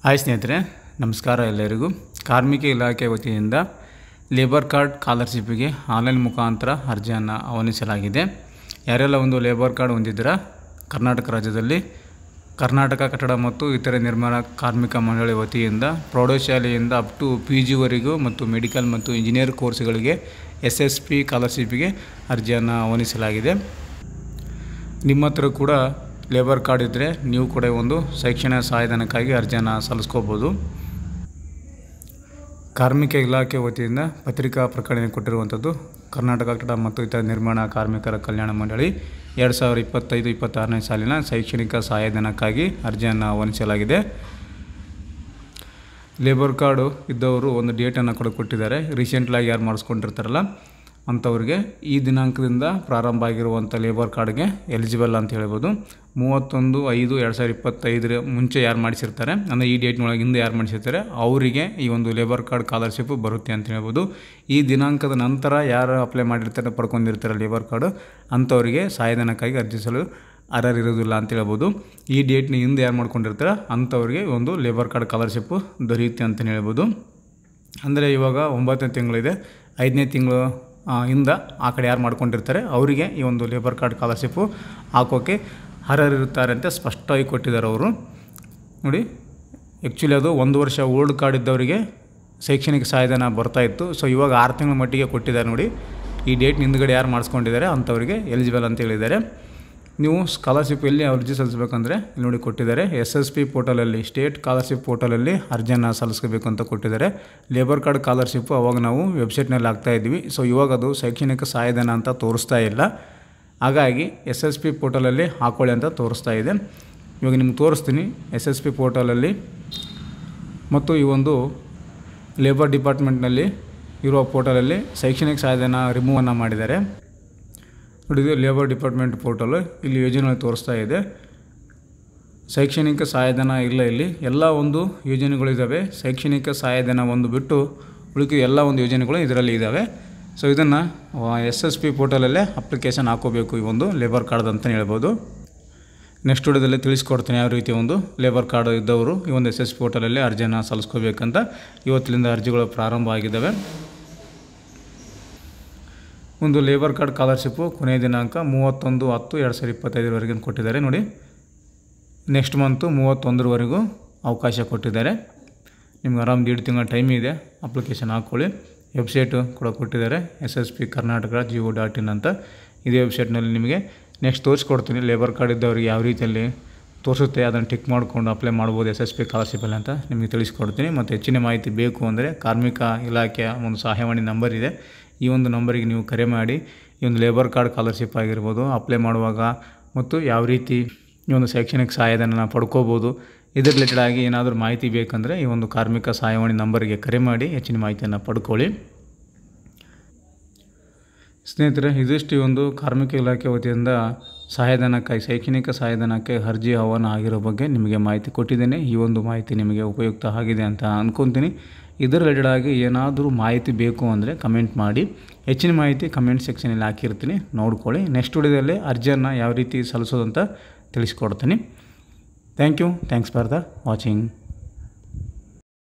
Hi ಸ್ನೇಹಿತರೆ, ನಮಸ್ಕಾರ ಎಲ್ಲರಿಗೂ. ಕಾರ್ಮಿಕ ಇಲಾಖೆ ವತಿಯಿಂದ ಲೇಬರ್ ಕಾರ್ಡ್ ಸ್ಕಾಲರ್ಶಿಪ್ಪಿಗೆ ಆನ್ಲೈನ್ ಮುಖಾಂತರ ಅರ್ಜಿಯನ್ನು ಆಹ್ವಾನಿಸಲಾಗಿದೆ. ಯಾರೆಲ್ಲ ಒಂದು ಲೇಬರ್ ಕಾರ್ಡ್ ಹೊಂದಿದ್ದೀರಾ, ಕರ್ನಾಟಕ ರಾಜ್ಯದಲ್ಲಿ ಕರ್ನಾಟಕ ಕಟ್ಟಡ ಮತ್ತು ಇತರೆ ನಿರ್ಮಾಣ ಕಾರ್ಮಿಕ ಮಂಡಳಿ ವತಿಯಿಂದ ಪ್ರೌಢಶಾಲೆಯಿಂದ ಅಪ್ ಟು PG ವರೆಗೂ ಮತ್ತು ಮೆಡಿಕಲ್ ಮತ್ತು ಇಂಜಿನಿಯರ್ ಕೋರ್ಸ್ಗಳಿಗೆ SSP ಸ್ಕಾಲರ್ಶಿಪ್ಪಿಗೆ ಅರ್ಜಿಯನ್ನು ಆಹ್ವಾನಿಸಲಾಗಿದೆ. ನಿಮ್ಮ ಹತ್ರ ಕೂಡ ಲೇಬರ್ ಕಾರ್ಡ್ ಇದ್ದರೆ ನೀವು ಕೂಡ ಒಂದು ಶೈಕ್ಷಣಿಕ ಸಹಾಯಧನಕ್ಕಾಗಿ ಅರ್ಜಿಯನ್ನು ಸಲ್ಲಿಸ್ಕೋಬೋದು. ಕಾರ್ಮಿಕ ಇಲಾಖೆ ವತಿಯಿಂದ ಪತ್ರಿಕಾ ಪ್ರಕಟಣೆ ಕೊಟ್ಟಿರುವಂಥದ್ದು ಕರ್ನಾಟಕ ಕಟ್ಟಡ ಮತ್ತು ಇತರ ನಿರ್ಮಾಣ ಕಾರ್ಮಿಕರ ಕಲ್ಯಾಣ ಮಂಡಳಿ 2025-26ನೇ ಸಾಲಿನ ಶೈಕ್ಷಣಿಕ ಸಹಾಯಧನಕ್ಕಾಗಿ ಅರ್ಜಿಯನ್ನು ಆಹ್ವಾನಿಸಲಾಗಿದೆ. ಲೇಬರ್ ಕಾರ್ಡು ಇದ್ದವರು ಒಂದು ಡೇಟನ್ನು ಕೂಡ ಕೊಟ್ಟಿದ್ದಾರೆ. ರೀಸೆಂಟ್ಲಾಗಿ ಯಾರು ಮಾಡಿಸ್ಕೊಂಡಿರ್ತಾರಲ್ಲ ಅಂಥವ್ರಿಗೆ ಈ ದಿನಾಂಕದಿಂದ ಪ್ರಾರಂಭ ಆಗಿರುವಂಥ ಲೇಬರ್ ಕಾರ್ಡ್ಗೆ ಎಲಿಜಿಬಲ್ ಅಂತ ಹೇಳ್ಬೋದು. 31/5/2025 ಮುಂಚೆ ಯಾರು ಮಾಡಿಸಿರ್ತಾರೆ, ಅಂದರೆ ಈ ಡೇಟ್ನೊಳಗೆ ಹಿಂದೆ ಯಾರು ಮಾಡಿಸಿರ್ತಾರೆ ಅವರಿಗೆ ಈ ಒಂದು ಲೇಬರ್ ಕಾರ್ಡ್ ಸ್ಕಾಲರ್ಶಿಪ್ ಬರುತ್ತೆ ಅಂತ ಹೇಳ್ಬೋದು. ಈ ದಿನಾಂಕದ ನಂತರ ಯಾರು ಅಪ್ಲೈ ಮಾಡಿರ್ತಾರೆ, ಪಡ್ಕೊಂಡಿರ್ತಾರೆ ಲೇಬರ್ ಕಾರ್ಡು, ಅಂಥವರಿಗೆ ಸಹಾಯಧನಕ್ಕಾಗಿ ಅರ್ಜಿಸಲು ಅರ್ಹರಿರೋದಿಲ್ಲ ಅಂತ ಹೇಳ್ಬೋದು. ಈ ಡೇಟ್ನ ಹಿಂದೆ ಯಾರು ಮಾಡ್ಕೊಂಡಿರ್ತಾರೆ ಅಂಥವ್ರಿಗೆ ಒಂದು ಲೇಬರ್ ಕಾರ್ಡ್ ಸ್ಕಾಲರ್ಶಿಪ್ಪು ದೊರೆಯುತ್ತೆ ಅಂತಲೇ ಹೇಳ್ಬೋದು. ಅಂದರೆ ಇವಾಗ 9ನೇ ತಿಂಗಳಿದೆ, 5ನೇ ತಿಂಗಳು ಇಂದ ಆ ಕಡೆ ಯಾರು ಮಾಡ್ಕೊಂಡಿರ್ತಾರೆ ಅವರಿಗೆ ಈ ಒಂದು ಲೇಬರ್ ಕಾರ್ಡ್ ಸ್ಕಾಲರ್ಶಿಪ್ಪು ಹಾಕೋಕ್ಕೆ ಅರ್ಹರಿರುತ್ತಾರೆ ಅಂತ ಸ್ಪಷ್ಟವಾಗಿ ಕೊಟ್ಟಿದ್ದಾರೆ ಅವರು. ನೋಡಿ, ಆ್ಯಕ್ಚುಲಿ ಅದು 1 ವರ್ಷ ಓಲ್ಡ್ ಕಾರ್ಡ್ ಇದ್ದವರಿಗೆ ಶೈಕ್ಷಣಿಕ ಸಹಾಯಧನ ಬರ್ತಾಯಿತ್ತು. ಸೊ ಇವಾಗ 6 ತಿಂಗಳ ಮಟ್ಟಿಗೆ ಕೊಟ್ಟಿದ್ದಾರೆ. ನೋಡಿ, ಈ ಡೇಟ್ ಹಿಂದ್ಗಡೆ ಯಾರು ಮಾಡಿಸ್ಕೊಂಡಿದ್ದಾರೆ ಅಂಥವ್ರಿಗೆ ಎಲಿಜಿಬಲ್ ಅಂತ ಹೇಳಿದ್ದಾರೆ. ನೀವು ಸ್ಕಾಲರ್ಶಿಪ್ ಎಲ್ಲಿ ಅರ್ಜಿ ಸಲ್ಲಿಸಬೇಕಂದ್ರೆ ಇಲ್ಲಿ ನೋಡಿ ಕೊಟ್ಟಿದ್ದಾರೆ, SSP ಪೋರ್ಟಲಲ್ಲಿ, ಸ್ಟೇಟ್ ಸ್ಕಾಲರ್ಶಿಪ್ ಪೋರ್ಟಲಲ್ಲಿ ಅರ್ಜಿಯನ್ನು ಸಲ್ಲಿಸಬೇಕು ಅಂತ ಕೊಟ್ಟಿದ್ದಾರೆ. ಲೇಬರ್ ಕಾರ್ಡ್ ಸ್ಕಾಲರ್ಶಿಪ್ಪು ಅವಾಗ ನಾವು ವೆಬ್ಸೈಟ್ನಲ್ಲಿ ಹಾಕ್ತಾಯಿದ್ವಿ. ಸೊ ಇವಾಗ ಅದು ಶೈಕ್ಷಣಿಕ ಸಹಾಯಧನ ಅಂತ ತೋರಿಸ್ತಾ ಇಲ್ಲ. ಹಾಗಾಗಿ SSP ಪೋರ್ಟಲಲ್ಲಿ ಹಾಕೊಳ್ಳಿ ಅಂತ ತೋರಿಸ್ತಾ ಇದೆ. ಇವಾಗ ನಿಮ್ಗೆ ತೋರಿಸ್ತೀನಿ SSP ಪೋರ್ಟಲಲ್ಲಿ. ಮತ್ತು ಈ ಒಂದು ಲೇಬರ್ ಡಿಪಾರ್ಟ್ಮೆಂಟ್ನಲ್ಲಿ ಇರುವ ಪೋರ್ಟಲಲ್ಲಿ ಶೈಕ್ಷಣಿಕ ಸಹಾಯಧನ ರಿಮೂವನ್ನು ಮಾಡಿದ್ದಾರೆ. ನೋಡಿದ್ದು ಲೇಬರ್ ಡಿಪಾರ್ಟ್ಮೆಂಟ್ ಪೋರ್ಟಲು, ಇಲ್ಲಿ ಯೋಜನೆಗಳು ತೋರಿಸ್ತಾ ಇದೆ. ಶೈಕ್ಷಣಿಕ ಸಹಾಯಧನ ಇಲ್ಲ, ಇಲ್ಲಿ ಎಲ್ಲ ಒಂದು ಯೋಜನೆಗಳಿದ್ದಾವೆ. ಶೈಕ್ಷಣಿಕ ಸಹಾಯಧನ ಒಂದು ಬಿಟ್ಟು ಉಳಿಕೆ ಎಲ್ಲ ಒಂದು ಯೋಜನೆಗಳು ಇದರಲ್ಲಿ ಇದ್ದಾವೆ. ಸೊ ಇದನ್ನು SSP ಪೋರ್ಟಲಲ್ಲೇ ಅಪ್ಲಿಕೇಶನ್ ಹಾಕೋಬೇಕು ಈ ಒಂದು ಲೇಬರ್ ಕಾರ್ಡ್ ಅಂತಲೇ ಹೇಳ್ಬೋದು. ನೆಕ್ಸ್ಟ್ ವಿಡಿಯೋದಲ್ಲಿ ತಿಳಿಸ್ಕೊಡ್ತೀನಿ ಯಾವ ರೀತಿ ಒಂದು ಲೇಬರ್ ಕಾರ್ಡ್ ಇದ್ದವರು ಈ ಒಂದು SSP ಪೋರ್ಟಲಲ್ಲಿ ಅರ್ಜಿಯನ್ನು ಸಲ್ಲಿಸ್ಕೋಬೇಕಂತ. ಇವತ್ತಿನಿಂದ ಅರ್ಜಿಗಳು ಪ್ರಾರಂಭ ಆಗಿದ್ದಾವೆ. ಒಂದು ಲೇಬರ್ ಕಾರ್ಡ್ ಸ್ಕಾಲರ್ಶಿಪ್ಪು ಕೊನೆಯ ದಿನಾಂಕ 31/10/2025 ಕೊಟ್ಟಿದ್ದಾರೆ. ನೋಡಿ, ನೆಕ್ಸ್ಟ್ ಮಂತು 31ವರೆಗೂ ಅವಕಾಶ ಕೊಟ್ಟಿದ್ದಾರೆ. ನಿಮ್ಗೆ ಆರಾಮ್ 1.5 ತಿಂಗಳ ಟೈಮ್ ಇದೆ, ಅಪ್ಲಿಕೇಶನ್ ಹಾಕ್ಕೊಳ್ಳಿ. ವೆಬ್ಸೈಟು ಕೂಡ ಕೊಟ್ಟಿದ್ದಾರೆ, SSP karnataka.gov.in ಅಂತ. ಇದೇ ವೆಬ್ಸೈಟ್ನಲ್ಲಿ ನಿಮಗೆ ನೆಕ್ಸ್ಟ್ ತೋರಿಸ್ಕೊಡ್ತೀನಿ ಲೇಬರ್ ಕಾರ್ಡ್ ಇದ್ದವ್ರಿಗೆ ಯಾವ ರೀತಿಯಲ್ಲಿ ತೋರಿಸುತ್ತೆ, ಅದನ್ನು ಟಿಕ್ ಮಾಡಿಕೊಂಡು ಅಪ್ಲೈ ಮಾಡ್ಬೋದು SSP ಸ್ಕಾಲರ್ಶಿಪ್ಪಲ್ಲಿ ಅಂತ ನಿಮಗೆ ತಿಳಿಸ್ಕೊಡ್ತೀನಿ. ಮತ್ತು ಹೆಚ್ಚಿನ ಮಾಹಿತಿ ಬೇಕು ಅಂದರೆ ಕಾರ್ಮಿಕ ಇಲಾಖೆಯ ಒಂದು ಸಹಾಯವಾಣಿ ನಂಬರ್ ಇದೆ, ಈ ಒಂದು ನಂಬರಿಗೆ ನೀವು ಕರೆ ಮಾಡಿ ಈ ಒಂದು ಲೇಬರ್ ಕಾರ್ಡ್ ಸ್ಕಾಲರ್ಶಿಪ್ ಆಗಿರ್ಬೋದು ಅಪ್ಲೈ ಮಾಡುವಾಗ ಮತ್ತು ಯಾವ ರೀತಿ ಈ ಒಂದು ಶೈಕ್ಷಣಿಕ ಸಹಾಯಧನ ಪಡ್ಕೋಬೋದು, ಇದ್ರ ರಿಲೇಟೆಡ್ ಆಗಿ ಏನಾದರೂ ಮಾಹಿತಿ ಬೇಕಂದರೆ ಈ ಒಂದು ಕಾರ್ಮಿಕ ಸಹಾಯವಾಣಿ ನಂಬರಿಗೆ ಕರೆ ಮಾಡಿ ಹೆಚ್ಚಿನ ಮಾಹಿತಿಯನ್ನು ಪಡ್ಕೊಳ್ಳಿ. ಸ್ನೇಹಿತರೆ, ಇದಿಷ್ಟು ಈ ಒಂದು ಕಾರ್ಮಿಕ ಇಲಾಖೆ ವತಿಯಿಂದ ಸಹಾಯಧನಕ್ಕಾಗಿ, ಶೈಕ್ಷಣಿಕ ಸಹಾಯಧನಕ್ಕೆ ಅರ್ಜಿ ಆಹ್ವಾನ ಆಗಿರೋ ಬಗ್ಗೆ ನಿಮಗೆ ಮಾಹಿತಿ ಕೊಟ್ಟಿದ್ದೇನೆ. ಈ ಒಂದು ಮಾಹಿತಿ ನಿಮಗೆ ಉಪಯುಕ್ತ ಆಗಿದೆ ಅಂತ ಅಂದ್ಕೊತೀನಿ. ಇದರ ರಿಲೇಟೆಡ್ ಆಗಿ ಏನಾದರೂ ಮಾಹಿತಿ ಬೇಕು ಅಂದರೆ ಕಮೆಂಟ್ ಮಾಡಿ. ಹೆಚ್ಚಿನ ಮಾಹಿತಿ ಕಮೆಂಟ್ ಸೆಕ್ಷನಲ್ಲಿ ಹಾಕಿರ್ತೀನಿ, ನೋಡ್ಕೊಳ್ಳಿ. ನೆಕ್ಸ್ಟ್ ವಿಡಿಯೋದಲ್ಲಿ ಅರ್ಜಿಯನ್ನು ಯಾವ ರೀತಿ ಸಲ್ಲಿಸೋದು ಅಂತ ತಿಳಿಸ್ಕೊಡ್ತೀನಿ. Thanks for the watching.